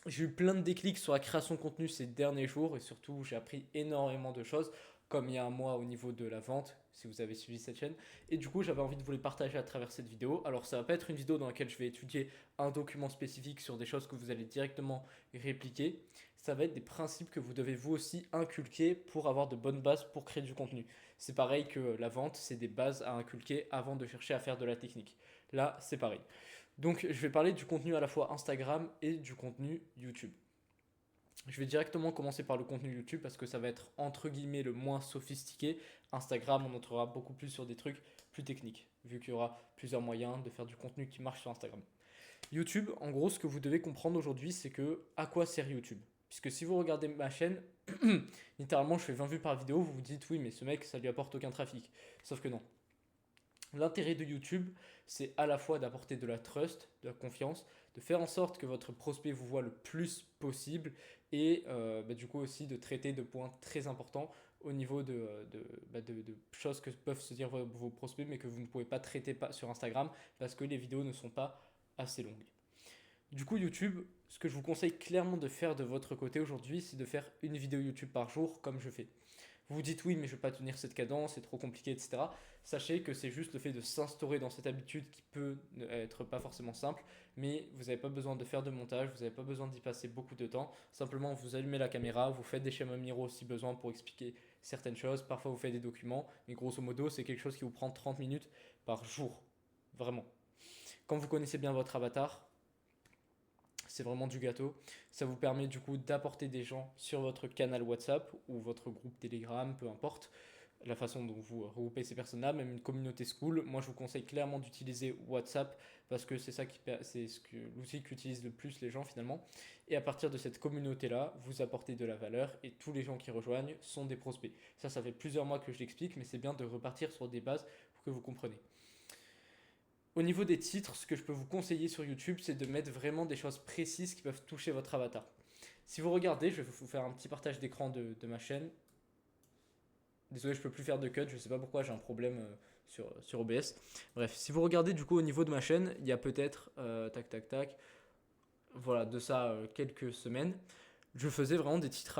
J'ai eu plein de déclics sur la création de contenu ces derniers jours et surtout j'ai appris énormément de choses comme il y a un mois au niveau de la vente si vous avez suivi cette chaîne et du coup j'avais envie de vous les partager à travers cette vidéo. Alors ça va pas être une vidéo dans laquelle je vais étudier un document spécifique sur des choses que vous allez directement répliquer. Ça va être des principes que vous devez vous aussi inculquer pour avoir de bonnes bases pour créer du contenu. C'est pareil que la vente, c'est des bases à inculquer avant de chercher à faire de la technique. Là c'est pareil. Donc je vais parler du contenu à la fois Instagram et du contenu YouTube. Je vais directement commencer par le contenu YouTube parce que ça va être entre guillemets le moins sophistiqué. Instagram, on entrera beaucoup plus sur des trucs plus techniques, vu qu'il y aura plusieurs moyens de faire du contenu qui marche sur Instagram. YouTube, en gros, ce que vous devez comprendre aujourd'hui, c'est que à quoi sert YouTube. Puisque si vous regardez ma chaîne, littéralement je fais 20 vues par vidéo, vous vous dites oui mais ce mec ça lui apporte aucun trafic. Sauf que non. L'intérêt de YouTube, c'est à la fois d'apporter de la trust, de la confiance, de faire en sorte que votre prospect vous voit le plus possible et du coup aussi de traiter de points très importants au niveau de choses que peuvent se dire vos prospects mais que vous ne pouvez pas traiter sur Instagram parce que les vidéos ne sont pas assez longues. Du coup, YouTube, ce que je vous conseille clairement de faire de votre côté aujourd'hui, c'est de faire une vidéo YouTube par jour comme je fais. Vous vous dites oui, mais je ne vais pas tenir cette cadence, c'est trop compliqué, etc. Sachez que c'est juste le fait de s'instaurer dans cette habitude qui peut être pas forcément simple, mais vous n'avez pas besoin de faire de montage, vous n'avez pas besoin d'y passer beaucoup de temps. Simplement, vous allumez la caméra, vous faites des schémas miro si besoin pour expliquer certaines choses. Parfois, vous faites des documents, mais grosso modo, c'est quelque chose qui vous prend 30 minutes par jour. Vraiment. Quand vous connaissez bien votre avatar, c'est vraiment du gâteau. Ça vous permet du coup d'apporter des gens sur votre canal WhatsApp ou votre groupe Telegram, peu importe la façon dont vous regroupez ces personnes-là, même une communauté school. Moi, je vous conseille clairement d'utiliser WhatsApp parce que c'est l'outil qu'utilisent le plus les gens finalement. Et à partir de cette communauté-là, vous apportez de la valeur et tous les gens qui rejoignent sont des prospects. Ça fait plusieurs mois que je l'explique, mais c'est bien de repartir sur des bases pour que vous compreniez. Au niveau des titres, ce que je peux vous conseiller sur YouTube, c'est de mettre vraiment des choses précises qui peuvent toucher votre avatar. Si vous regardez, je vais vous faire un petit partage d'écran de ma chaîne. Désolé, je peux plus faire de cut, je sais pas pourquoi, j'ai un problème sur OBS. Bref, si vous regardez du coup au niveau de ma chaîne, il y a peut-être, tac tac tac, voilà, de ça quelques semaines, je faisais vraiment des titres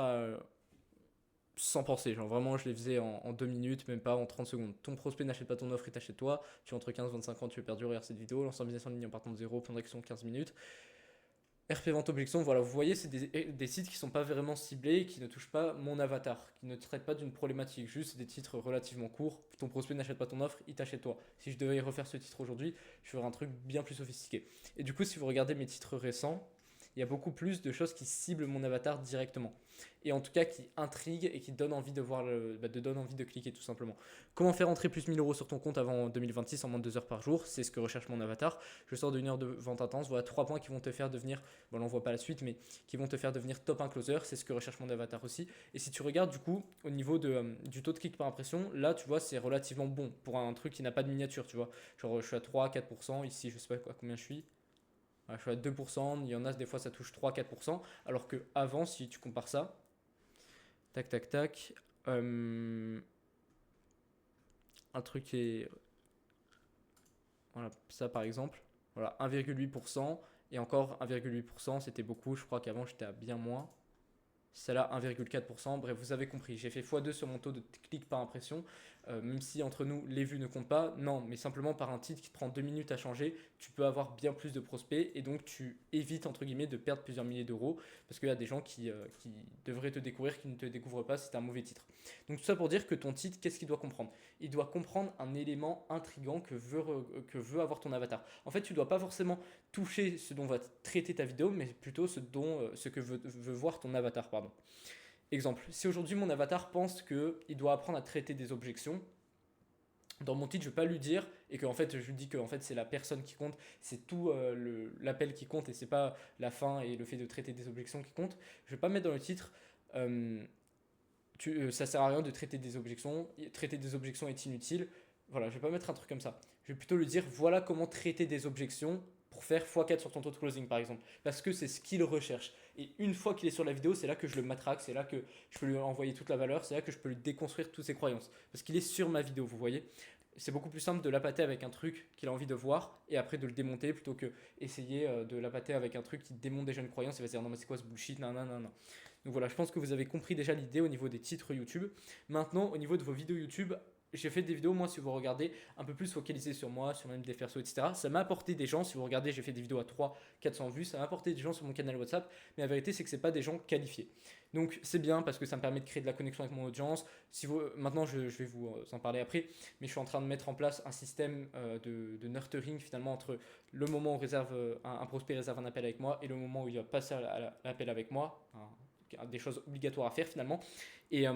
sans penser, genre vraiment je les faisais en 2 minutes, même pas en 30 secondes. Ton prospect n'achète pas ton offre, il t'achète toi, tu as entre 15 et 25 ans, tu veux perdre, regarde cette vidéo, lance un business en ligne en partant de zéro, plan d'action 15 minutes. RP Vente Objection, voilà, vous voyez, c'est des sites qui sont pas vraiment ciblés, qui ne touchent pas mon avatar, qui ne traitent pas d'une problématique, juste des titres relativement courts. Ton prospect n'achète pas ton offre, il t'achète toi. Si je devais refaire ce titre aujourd'hui, je ferais un truc bien plus sophistiqué. Et du coup, si vous regardez mes titres récents, il y a beaucoup plus de choses qui ciblent mon avatar directement. Et en tout cas qui intriguent et qui donnent envie de voir donnent envie de cliquer tout simplement. Comment faire entrer plus 1000 euros sur ton compte avant 2026 en moins de 2 heures par jour? C'est ce que recherche mon avatar. Je sors d'une heure de vente intense. Voilà 3 points qui vont te faire devenir, bon, on voit pas la suite, mais qui vont te faire devenir top 1 closer. C'est ce que recherche mon avatar aussi. Et si tu regardes du coup au niveau du taux de clic par impression, là tu vois c'est relativement bon pour un truc qui n'a pas de miniature, tu vois. Genre je suis à 3-4%, ici je sais pas combien je suis. Je suis à 2%, il y en a des fois ça touche 3-4%, alors que avant, si tu compares ça, tac tac tac, un truc qui est, voilà, ça par exemple, voilà, 1,8%, et encore 1,8%, c'était beaucoup, je crois qu'avant j'étais à bien moins. Celle-là 1,4%. Bref, vous avez compris. J'ai fait x2 sur mon taux de clic par impression. Même si entre nous, les vues ne comptent pas. Non, mais simplement par un titre qui te prend 2 minutes à changer, tu peux avoir bien plus de prospects et donc tu évites, entre guillemets, de perdre plusieurs milliers d'euros parce qu'il y a des gens qui devraient te découvrir qui ne te découvrent pas si c'est un mauvais titre. Donc tout ça pour dire que ton titre, qu'est-ce qu'il doit comprendre? Il doit comprendre un élément intrigant que veut avoir ton avatar. En fait, tu ne dois pas forcément toucher ce dont va traiter ta vidéo, mais plutôt ce que veut voir ton avatar. Pardon. Exemple, si aujourd'hui mon avatar pense qu'il doit apprendre à traiter des objections, dans mon titre, je ne vais pas lui dire, et qu'en fait, je lui dis que en fait, c'est la personne qui compte, c'est tout l'appel qui compte, et c'est pas la fin et le fait de traiter des objections qui compte. Je ne vais pas mettre dans le titre, euh, ça sert à rien de traiter des objections est inutile. Voilà, je vais pas mettre un truc comme ça. Je vais plutôt lui dire, voilà comment traiter des objections pour faire x4 sur ton taux de closing par exemple. Parce que c'est ce qu'il recherche. Et une fois qu'il est sur la vidéo, c'est là que je le matraque, c'est là que je peux lui envoyer toute la valeur, c'est là que je peux lui déconstruire toutes ses croyances. Parce qu'il est sur ma vidéo, vous voyez. c'est beaucoup plus simple de l'appâter avec un truc qu'il a envie de voir et après de le démonter plutôt que essayer de l'appâter avec un truc qui démonte déjà une croyance et va se dire non mais c'est quoi ce bullshit, non non non non. Donc voilà, je pense que vous avez compris déjà l'idée au niveau des titres YouTube. Maintenant, au niveau de vos vidéos YouTube, j'ai fait des vidéos, moi, si vous regardez, un peu plus focalisées sur moi, sur même des persos, etc. Ça m'a apporté des gens, si vous regardez, j'ai fait des vidéos à 300-400 vues, ça m'a apporté des gens sur mon canal WhatsApp, mais la vérité, c'est que c'est pas des gens qualifiés. Donc c'est bien parce que ça me permet de créer de la connexion avec mon audience. Si vous, maintenant, je vais vous en parler après, mais je suis en train de mettre en place un système de nurturing finalement entre le moment où un prospect réserve un appel avec moi et le moment où il va passer à l'appel avec moi, hein, des choses obligatoires à faire finalement. Et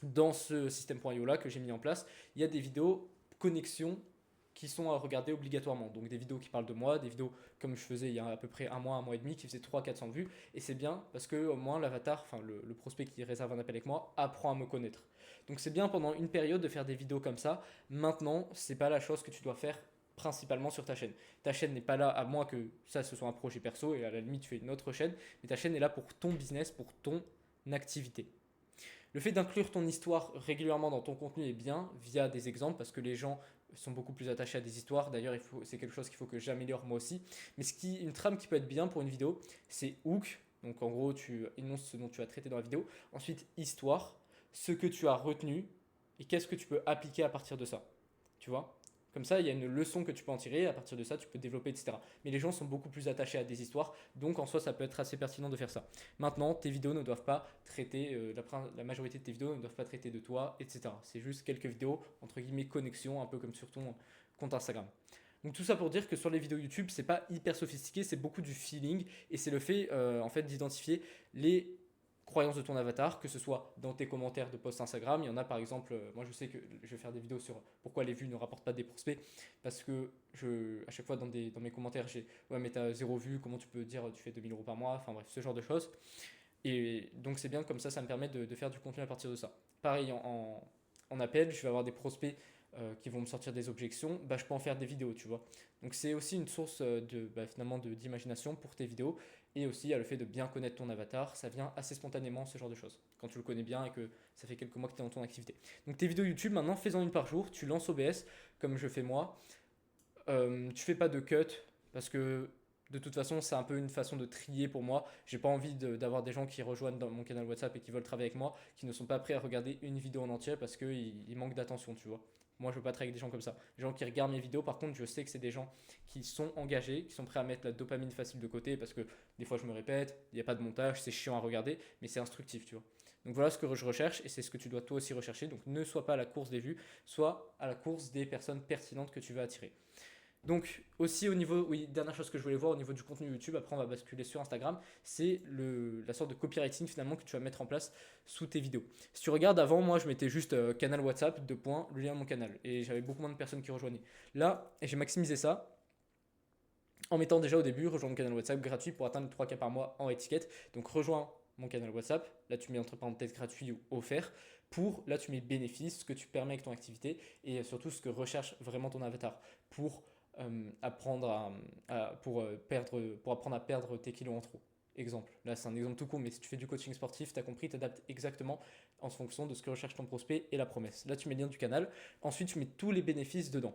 dans ce système.io là que j'ai mis en place, il y a des vidéos connexion qui sont à regarder obligatoirement. Donc des vidéos qui parlent de moi, des vidéos comme je faisais il y a à peu près un mois et demi qui faisaient 300-400 vues. Et c'est bien parce que au moins l'avatar, enfin le prospect qui réserve un appel avec moi, apprend à me connaître. Donc c'est bien pendant une période de faire des vidéos comme ça. Maintenant, c'est pas la chose que tu dois faire principalement sur ta chaîne. Ta chaîne n'est pas là, à moins que ça ce soit un projet perso et à la limite tu fais une autre chaîne, mais ta chaîne est là pour ton business, pour ton activité. Le fait d'inclure ton histoire régulièrement dans ton contenu est bien via des exemples parce que les gens sont beaucoup plus attachés à des histoires. D'ailleurs, c'est quelque chose qu'il faut que j'améliore moi aussi. Mais une trame qui peut être bien pour une vidéo, c'est hook. Donc en gros, tu énonces ce dont tu as traité dans la vidéo. Ensuite, histoire, ce que tu as retenu et qu'est-ce que tu peux appliquer à partir de ça. Tu vois? Comme ça, il y a une leçon que tu peux en tirer, à partir de ça, tu peux développer, etc. Mais les gens sont beaucoup plus attachés à des histoires, donc en soi, ça peut être assez pertinent de faire ça. Maintenant, tes vidéos ne doivent pas traiter, la majorité de tes vidéos ne doivent pas traiter de toi, etc. C'est juste quelques vidéos, entre guillemets, connexion, un peu comme sur ton compte Instagram. Donc tout ça pour dire que sur les vidéos YouTube, c'est pas hyper sophistiqué, c'est beaucoup du feeling, et c'est le fait, en fait, d'identifier les croyances de ton avatar, que ce soit dans tes commentaires de posts Instagram. Il y en a par exemple, moi je sais que je vais faire des vidéos sur pourquoi les vues ne rapportent pas des prospects, parce que à chaque fois dans mes commentaires, j'ai ouais, mais t'as 0 vue, comment tu peux dire tu fais 2000 € par mois, enfin bref, ce genre de choses. Et donc c'est bien comme ça me permet de faire du contenu à partir de ça. Pareil, en appel, je vais avoir des prospects qui vont me sortir des objections, bah, je peux en faire des vidéos, tu vois. Donc c'est aussi une source finalement d'imagination pour tes vidéos. Et aussi, il y a le fait de bien connaître ton avatar, ça vient assez spontanément, ce genre de choses. Quand tu le connais bien et que ça fait quelques mois que tu es dans ton activité. Donc tes vidéos YouTube, maintenant, fais-en une par jour, tu lances OBS, comme je fais moi. Tu fais pas de cut, parce que de toute façon, c'est un peu une façon de trier pour moi. J'ai pas envie d'avoir des gens qui rejoignent dans mon canal WhatsApp et qui veulent travailler avec moi, qui ne sont pas prêts à regarder une vidéo en entier parce qu'ils manquent d'attention, tu vois. Moi, je veux pas travailler avec des gens comme ça. Les gens qui regardent mes vidéos, par contre, je sais que c'est des gens qui sont engagés, qui sont prêts à mettre la dopamine facile de côté parce que des fois, je me répète, il n'y a pas de montage, c'est chiant à regarder, mais c'est instructif, tu vois. Donc voilà ce que je recherche et c'est ce que tu dois toi aussi rechercher. Donc ne sois pas à la course des vues, sois à la course des personnes pertinentes que tu veux attirer. Donc aussi au niveau, oui, dernière chose que je voulais voir au niveau du contenu YouTube, après on va basculer sur Instagram, c'est la sorte de copywriting finalement que tu vas mettre en place sous tes vidéos. Si tu regardes avant, moi je mettais juste canal WhatsApp, le lien de mon canal, et j'avais beaucoup moins de personnes qui rejoignaient. Là, j'ai maximisé ça en mettant déjà au début, rejoins mon canal WhatsApp gratuit pour atteindre 3K par mois en étiquette. Donc rejoins mon canal WhatsApp, là tu mets entre parenthèses gratuit ou offert, là tu mets bénéfice, ce que tu permets avec ton activité, et surtout ce que recherche vraiment ton avatar pour apprendre pour apprendre à perdre tes kilos en trop. Exemple, là c'est un exemple tout court, mais si tu fais du coaching sportif, tu as compris, tu adaptes exactement en fonction de ce que recherche ton prospect et la promesse. Là tu mets le lien du canal, ensuite tu mets tous les bénéfices dedans.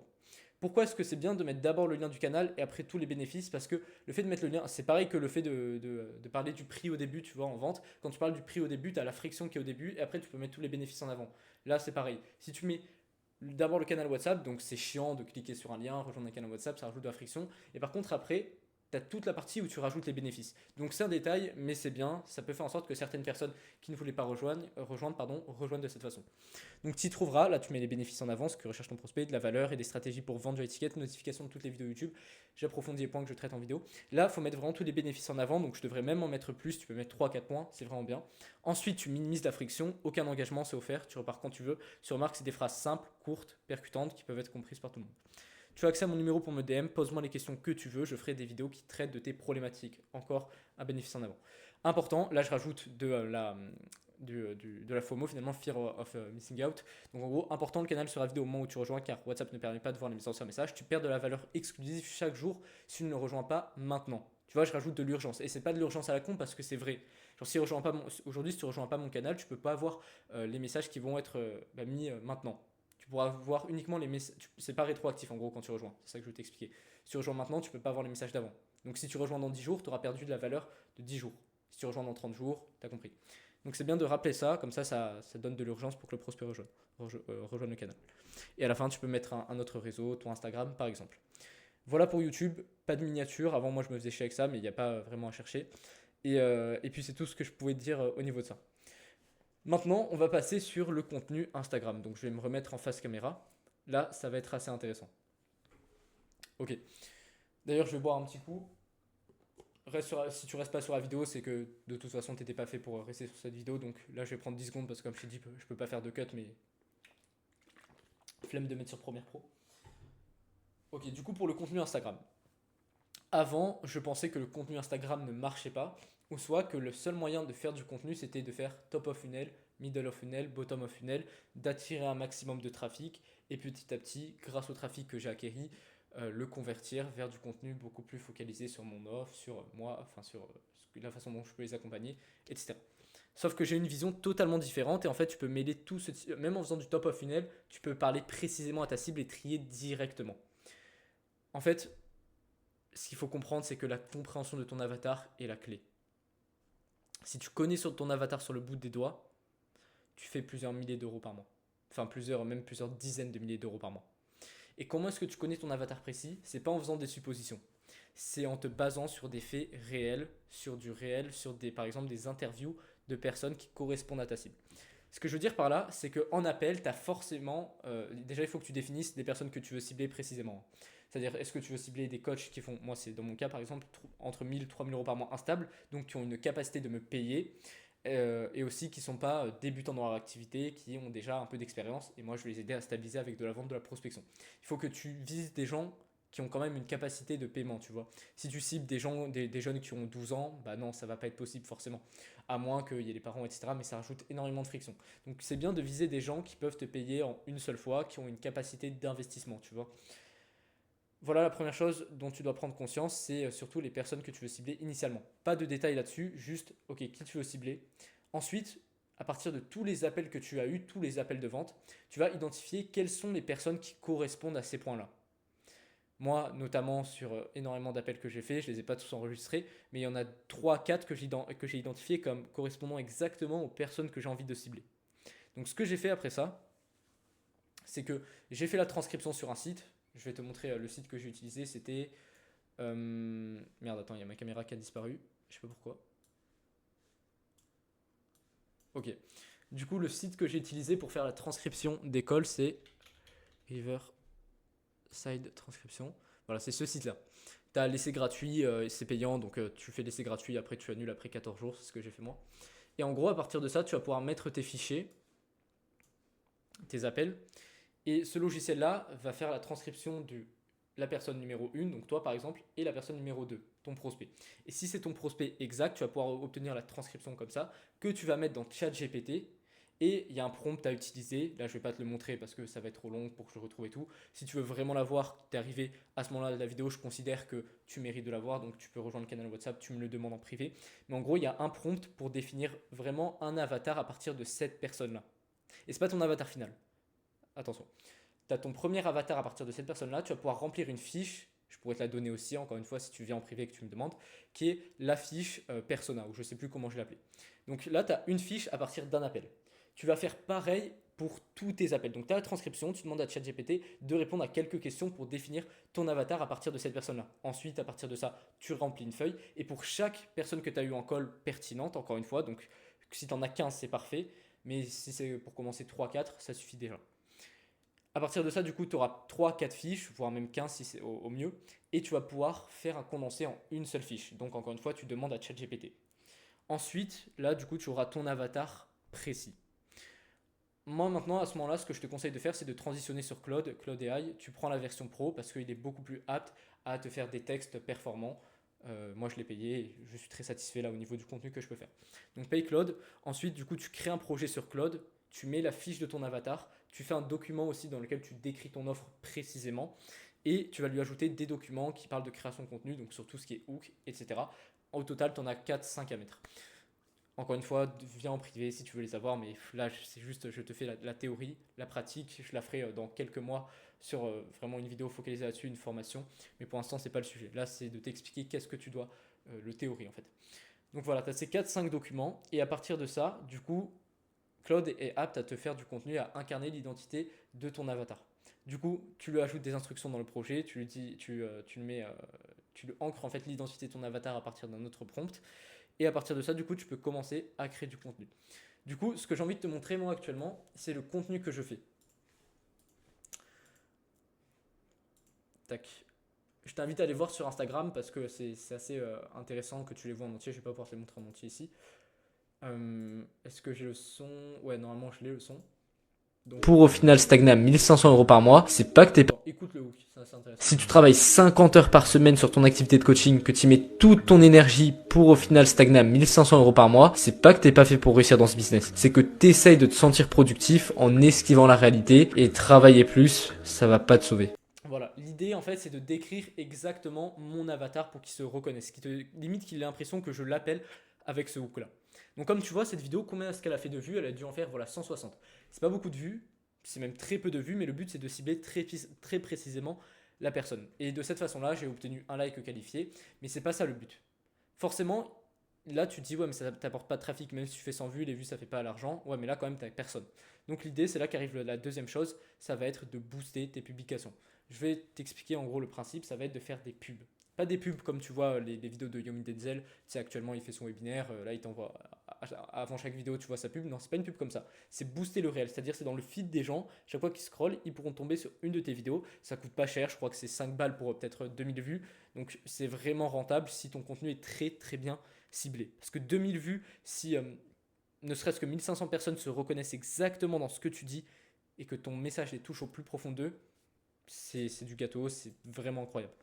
Pourquoi est-ce que c'est bien de mettre d'abord le lien du canal et après tous les bénéfices? Parce que le fait de mettre le lien, c'est pareil que le fait de parler du prix au début, tu vois, en vente. Quand tu parles du prix au début, tu as la friction qui est au début et après tu peux mettre tous les bénéfices en avant. Là c'est pareil. Si tu mets d'abord le canal WhatsApp, donc c'est chiant de cliquer sur un lien, rejoindre un canal WhatsApp, ça rajoute de la friction. Et par contre, après, tu as toute la partie où tu rajoutes les bénéfices. Donc c'est un détail, mais c'est bien, ça peut faire en sorte que certaines personnes qui ne voulaient pas rejoignent de cette façon. Donc tu y trouveras, là tu mets les bénéfices en avance, que recherche ton prospect, de la valeur et des stratégies pour vendre l'étiquette, notification de toutes les vidéos YouTube. J'approfondis les points que je traite en vidéo. Là, il faut mettre vraiment tous les bénéfices en avant, donc je devrais même en mettre plus, tu peux mettre 3-4 points, c'est vraiment bien. Ensuite, tu minimises la friction, aucun engagement, c'est offert, tu repars quand tu veux. Tu remarques, c'est des phrases simples, courtes, percutantes, qui peuvent être comprises par tout le monde. Tu as accès à mon numéro pour me DM, pose-moi les questions que tu veux, je ferai des vidéos qui traitent de tes problématiques. Encore un bénéfice en avant. Important, là je rajoute de la FOMO, finalement Fear of Missing Out. Donc en gros, important, le canal sera vidé au moment où tu rejoins car WhatsApp ne permet pas de voir les messages sur message. Tu perds de la valeur exclusive chaque jour si tu ne le rejoins pas maintenant. Tu vois, je rajoute de l'urgence. Et c'est pas de l'urgence à la con parce que c'est vrai. Genre, aujourd'hui, si tu rejoins pas mon canal, tu peux pas avoir les messages qui vont être mis maintenant. Tu pourras voir uniquement les messages. C'est pas rétroactif en gros quand tu rejoins. C'est ça que je vais t'expliquer. Si tu rejoins maintenant, tu peux pas voir les messages d'avant. Donc si tu rejoins dans 10 jours, tu auras perdu de la valeur de 10 jours. Si tu rejoins dans 30 jours, tu as compris. Donc c'est bien de rappeler ça, comme ça donne de l'urgence pour que le prospect rejoigne le canal. Et à la fin, tu peux mettre un autre réseau, ton Instagram par exemple. Voilà pour YouTube, pas de miniature. Avant, moi, je me faisais chier avec ça, mais il n'y a pas vraiment à chercher. Et puis, c'est tout ce que je pouvais te dire au niveau de ça. Maintenant, on va passer sur le contenu Instagram. Donc, je vais me remettre en face caméra. Là, ça va être assez intéressant. Ok. D'ailleurs, je vais boire un petit coup. Si tu restes pas sur la vidéo, c'est que de toute façon, tu n'étais pas fait pour rester sur cette vidéo. Donc là, je vais prendre 10 secondes parce que, comme je t'ai dit, je peux pas faire de cut, mais flemme de mettre sur Premiere Pro. Ok, du coup, pour le contenu Instagram. Avant, je pensais que le contenu Instagram ne marchait pas, ou soit que le seul moyen de faire du contenu, c'était de faire top of funnel, middle of funnel, bottom of funnel, d'attirer un maximum de trafic, et petit à petit, grâce au trafic que j'ai acquéri, le convertir vers du contenu beaucoup plus focalisé sur mon offre, sur moi, enfin sur la façon dont je peux les accompagner, etc. Sauf que j'ai une vision totalement différente et en fait tu peux mêler tout même en faisant du top of funnel, tu peux parler précisément à ta cible et trier directement. En fait, ce qu'il faut comprendre, c'est que la compréhension de ton avatar est la clé. Si tu connais sur ton avatar sur le bout des doigts, tu fais plusieurs milliers d'euros par mois. Enfin, même plusieurs dizaines de milliers d'euros par mois. Et comment est-ce que tu connais ton avatar précis? C'est pas en faisant des suppositions. C'est en te basant sur des faits réels, sur du réel, par exemple des interviews de personnes qui correspondent à ta cible. Ce que je veux dire par là, c'est qu'en appel, tu as forcément. Déjà, il faut que tu définisses des personnes que tu veux cibler précisément. C'est-à-dire, est-ce que tu veux cibler des coachs qui font, moi c'est dans mon cas par exemple, entre 1000 et 3000 euros par mois instables, donc qui ont une capacité de me payer, et aussi qui ne sont pas débutants dans leur activité, qui ont déjà un peu d'expérience, et moi je vais les aider à stabiliser avec de la vente, de la prospection. Il faut que tu vises des gens qui ont quand même une capacité de paiement, tu vois. Si tu cibles des jeunes qui ont 12 ans, bah non, ça va pas être possible forcément, à moins qu'il y ait les parents, etc. Mais ça rajoute énormément de friction. Donc c'est bien de viser des gens qui peuvent te payer en une seule fois, qui ont une capacité d'investissement, tu vois. Voilà la première chose dont tu dois prendre conscience, c'est surtout les personnes que tu veux cibler initialement. Pas de détails là-dessus, juste, ok, qui tu veux cibler. Ensuite, à partir de tous les appels que tu as eus, tous les appels de vente, tu vas identifier quelles sont les personnes qui correspondent à ces points-là. Moi, notamment sur énormément d'appels que j'ai fait, je ne les ai pas tous enregistrés, mais il y en a 3-4 que j'ai identifiés comme correspondant exactement aux personnes que j'ai envie de cibler. Donc ce que j'ai fait après ça, c'est que j'ai fait la transcription sur un site. Je vais te montrer le site que j'ai utilisé. C'était... Merde, attends, il y a ma caméra qui a disparu. Je sais pas pourquoi. Ok. Du coup, le site que j'ai utilisé pour faire la transcription d'école, c'est Riverside Transcription. Voilà, c'est ce site-là. Tu as l'essai gratuit, c'est payant, donc tu fais l'essai gratuit, après tu annules après 14 jours, c'est ce que j'ai fait moi. Et en gros, à partir de ça, tu vas pouvoir mettre tes fichiers, tes appels, et ce logiciel-là va faire la transcription de la personne numéro 1, donc toi par exemple, et la personne numéro 2, ton prospect. Et si c'est ton prospect exact, tu vas pouvoir obtenir la transcription comme ça, que tu vas mettre dans ChatGPT. Et il y a un prompt à utiliser. Là, je ne vais pas te le montrer parce que ça va être trop long pour que je retrouve et tout. Si tu veux vraiment l'avoir, tu es arrivé à ce moment-là de la vidéo, je considère que tu mérites de l'avoir. Donc, tu peux rejoindre le canal WhatsApp, tu me le demandes en privé. Mais en gros, il y a un prompt pour définir vraiment un avatar à partir de cette personne-là. Et ce n'est pas ton avatar final. Attention. Tu as ton premier avatar à partir de cette personne-là. Tu vas pouvoir remplir une fiche. Je pourrais te la donner aussi, encore une fois, si tu viens en privé et que tu me demandes, qui est la fiche persona, ou je ne sais plus comment je l'ai appelée. Donc là, tu as une fiche à partir d'un appel. Tu vas faire pareil pour tous tes appels. Donc tu as la transcription, tu demandes à ChatGPT de répondre à quelques questions pour définir ton avatar à partir de cette personne-là. Ensuite, à partir de ça, tu remplis une feuille. Et pour chaque personne que tu as eu en call pertinente, encore une fois, donc si tu en as 15, c'est parfait. Mais si c'est pour commencer 3-4, ça suffit déjà. À partir de ça, du coup, tu auras 3-4 fiches, voire même 15 si c'est au mieux, et tu vas pouvoir faire un condensé en une seule fiche. Donc encore une fois, tu demandes à ChatGPT. Ensuite, là, du coup, tu auras ton avatar précis. Moi, maintenant, à ce moment-là, ce que je te conseille de faire, c'est de transitionner sur Claude AI. Tu prends la version pro parce qu'il est beaucoup plus apte à te faire des textes performants. Moi, je l'ai payé et je suis très satisfait là au niveau du contenu que je peux faire. Donc, paye Claude. Ensuite, du coup, tu crées un projet sur Claude. Tu mets la fiche de ton avatar. Tu fais un document aussi dans lequel tu décris ton offre précisément. Et tu vas lui ajouter des documents qui parlent de création de contenu, donc sur tout ce qui est hook, etc. Au total, tu en as 4-5 à mettre. Encore une fois, viens en privé si tu veux les avoir, mais là, c'est juste, je te fais la théorie, la pratique. Je la ferai dans quelques mois sur vraiment une vidéo focalisée là-dessus, une formation. Mais pour l'instant, c'est pas le sujet. Là, c'est de t'expliquer qu'est-ce que tu dois, le théorie en fait. Donc voilà, tu as ces 4-5 documents. Et à partir de ça, du coup, Claude est apte à te faire du contenu, à incarner l'identité de ton avatar. Du coup, tu lui ajoutes des instructions dans le projet, tu lui dis, tu le mets, tu le ancres en fait l'identité de ton avatar à partir d'un autre prompt. Et à partir de ça, du coup, tu peux commencer à créer du contenu. Du coup, ce que j'ai envie de te montrer moi actuellement, c'est le contenu que je fais. Tac. Je t'invite à aller voir sur Instagram parce que c'est assez intéressant que tu les vois en entier. Je vais pas pouvoir te les montrer en entier ici. Est-ce que j'ai le son? Ouais, normalement je l'ai le son. Donc, pour au final stagner à 1500 € par mois, c'est pas que t'es pas. Écoute le hook, c'est assez intéressant. Si tu travailles 50 heures par semaine sur ton activité de coaching, que tu mets toute ton énergie pour au final stagner à 1500 € par mois, c'est pas que t'es pas fait pour réussir dans ce business. C'est que t'essayes de te sentir productif en esquivant la réalité et travailler plus, ça va pas te sauver. Voilà, l'idée en fait c'est de décrire exactement mon avatar pour qu'il se reconnaisse, limite qu'il ait l'impression que je l'appelle avec ce hook là. Donc comme tu vois cette vidéo, combien est-ce qu'elle a fait de vues? Elle a dû en faire voilà 160. C'est pas beaucoup de vues, c'est même très peu de vues, mais le but c'est de cibler très précisément la personne. Et de cette façon là j'ai obtenu un like qualifié, mais c'est pas ça le but. Forcément, là tu te dis ouais mais ça t'apporte pas de trafic, même si tu fais 100 vues, les vues ça fait pas l'argent, ouais mais là quand même t'as personne. Donc l'idée c'est là qu'arrive la deuxième chose, ça va être de booster tes publications. Je vais t'expliquer en gros le principe, ça va être de faire des pubs. Pas des pubs comme tu vois les vidéos de Yomi Denzel, tu sais actuellement il fait son webinaire, là il t'envoie, avant chaque vidéo tu vois sa pub, non c'est pas une pub comme ça, c'est booster le réel, c'est-à-dire c'est dans le feed des gens, chaque fois qu'ils scrollent, ils pourront tomber sur une de tes vidéos, ça coûte pas cher, je crois que c'est 5 balles pour peut-être 2000 vues, donc c'est vraiment rentable si ton contenu est très bien ciblé. Parce que 2000 vues, si ne serait-ce que 1500 personnes se reconnaissent exactement dans ce que tu dis et que ton message les touche au plus profond d'eux, c'est du gâteau, c'est vraiment incroyable.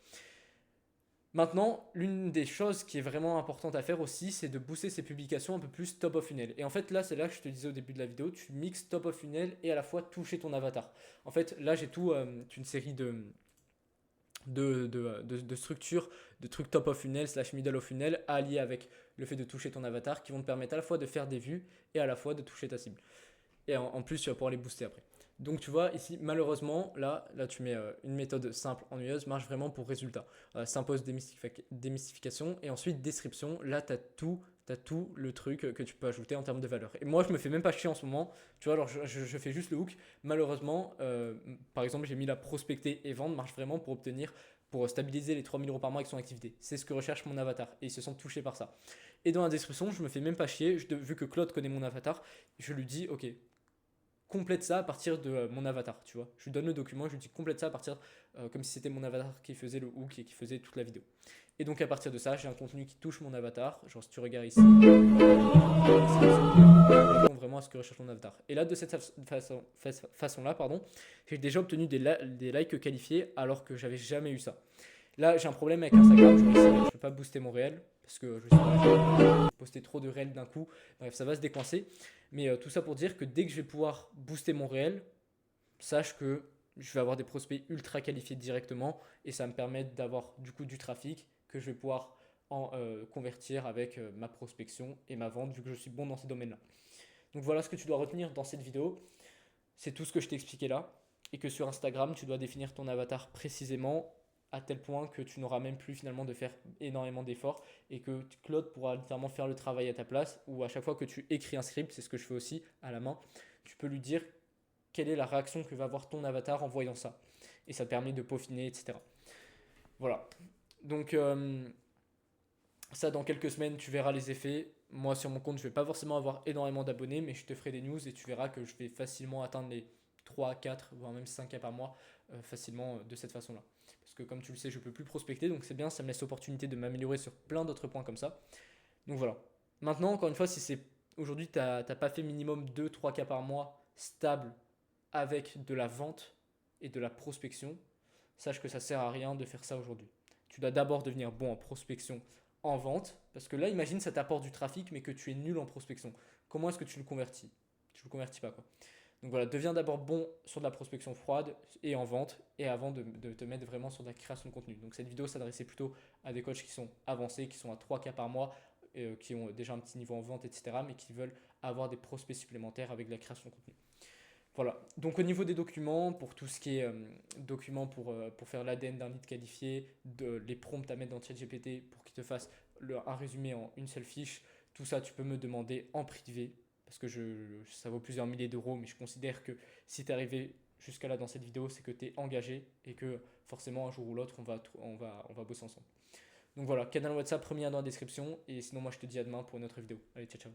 Maintenant, l'une des choses qui est vraiment importante à faire aussi, c'est de booster ses publications un peu plus top of funnel. Et en fait, là, c'est là que je te disais au début de la vidéo, tu mixes top of funnel et à la fois toucher ton avatar. En fait, là, j'ai tout une série de structures, de trucs top of funnel slash middle of funnel alliés avec le fait de toucher ton avatar qui vont te permettre à la fois de faire des vues et à la fois de toucher ta cible. Et en plus, tu vas pouvoir les booster après. Donc tu vois ici, malheureusement, là tu mets une méthode simple, ennuyeuse, marche vraiment pour résultat. S'impose démystification et ensuite description. Là, tu as tout le truc que tu peux ajouter en termes de valeur. Et moi, je me fais même pas chier en ce moment. Tu vois, alors je fais juste le hook. Malheureusement, par exemple, j'ai mis la prospecter et vendre marche vraiment pour obtenir, pour stabiliser les 3000 € par mois avec son activité. C'est ce que recherche mon avatar et ils se sentent touchés par ça. Et dans la description, je me fais même pas chier. Vu que Claude connaît mon avatar, je lui dis, ok, complète ça à partir de mon avatar, tu vois. Je lui donne le document, je lui dis complète ça à partir, comme si c'était mon avatar qui faisait le hook et qui faisait toute la vidéo. Et donc à partir de ça, j'ai un contenu qui touche mon avatar. Genre si tu regardes ici, vraiment à ce que recherche mon avatar. Et là, de cette façon-là, j'ai déjà obtenu des likes qualifiés alors que j'avais jamais eu ça. Là, j'ai un problème avec Instagram, je ne peux pas booster mon réel parce que je sais pas, poster trop de réels d'un coup. Bref, ça va se décoincer. Mais tout ça pour dire que dès que je vais pouvoir booster mon réel, sache que je vais avoir des prospects ultra qualifiés directement et ça me permet d'avoir du coup du trafic que je vais pouvoir convertir avec ma prospection et ma vente vu que je suis bon dans ces domaines-là. Donc voilà ce que tu dois retenir dans cette vidéo. C'est tout ce que je t'ai expliqué là. Et que sur Instagram, tu dois définir ton avatar précisément à tel point que tu n'auras même plus finalement de faire énormément d'efforts et que Claude pourra littéralement faire le travail à ta place ou à chaque fois que tu écris un script, c'est ce que je fais aussi à la main, tu peux lui dire quelle est la réaction que va avoir ton avatar en voyant ça. Et ça te permet de peaufiner, etc. Voilà. Donc ça, dans quelques semaines, tu verras les effets. Moi, sur mon compte, je ne vais pas forcément avoir énormément d'abonnés, mais je te ferai des news et tu verras que je vais facilement atteindre les 3, 4, voire même 5 cas par mois facilement de cette façon-là. Parce que comme tu le sais, je ne peux plus prospecter, donc c'est bien, ça me laisse l'opportunité de m'améliorer sur plein d'autres points comme ça. Donc voilà. Maintenant, encore une fois, si c'est aujourd'hui, tu n'as pas fait minimum 2, 3 cas par mois stable avec de la vente et de la prospection, sache que ça ne sert à rien de faire ça aujourd'hui. Tu dois d'abord devenir bon en prospection, en vente, parce que là, imagine, ça t'apporte du trafic, mais que tu es nul en prospection. Comment est-ce que tu le convertis? Tu le convertis pas, quoi. Donc voilà, deviens d'abord bon sur de la prospection froide et en vente, et avant de te mettre vraiment sur de la création de contenu. Donc cette vidéo s'adressait plutôt à des coachs qui sont avancés, qui sont à 3 cas par mois, qui ont déjà un petit niveau en vente, etc., mais qui veulent avoir des prospects supplémentaires avec la création de contenu. Voilà, donc au niveau des documents, pour tout ce qui est documents pour faire l'ADN d'un lead qualifié, les prompts à mettre dans ChatGPT pour qu'il te fasse un résumé en une seule fiche, tout ça tu peux me demander en privé, parce que ça vaut plusieurs milliers d'euros, mais je considère que si tu es arrivé jusqu'à là dans cette vidéo, c'est que tu es engagé et que forcément un jour ou l'autre on va bosser ensemble. Donc voilà, canal WhatsApp, premier lien dans la description, et sinon moi je te dis à demain pour une autre vidéo. Allez, ciao ciao.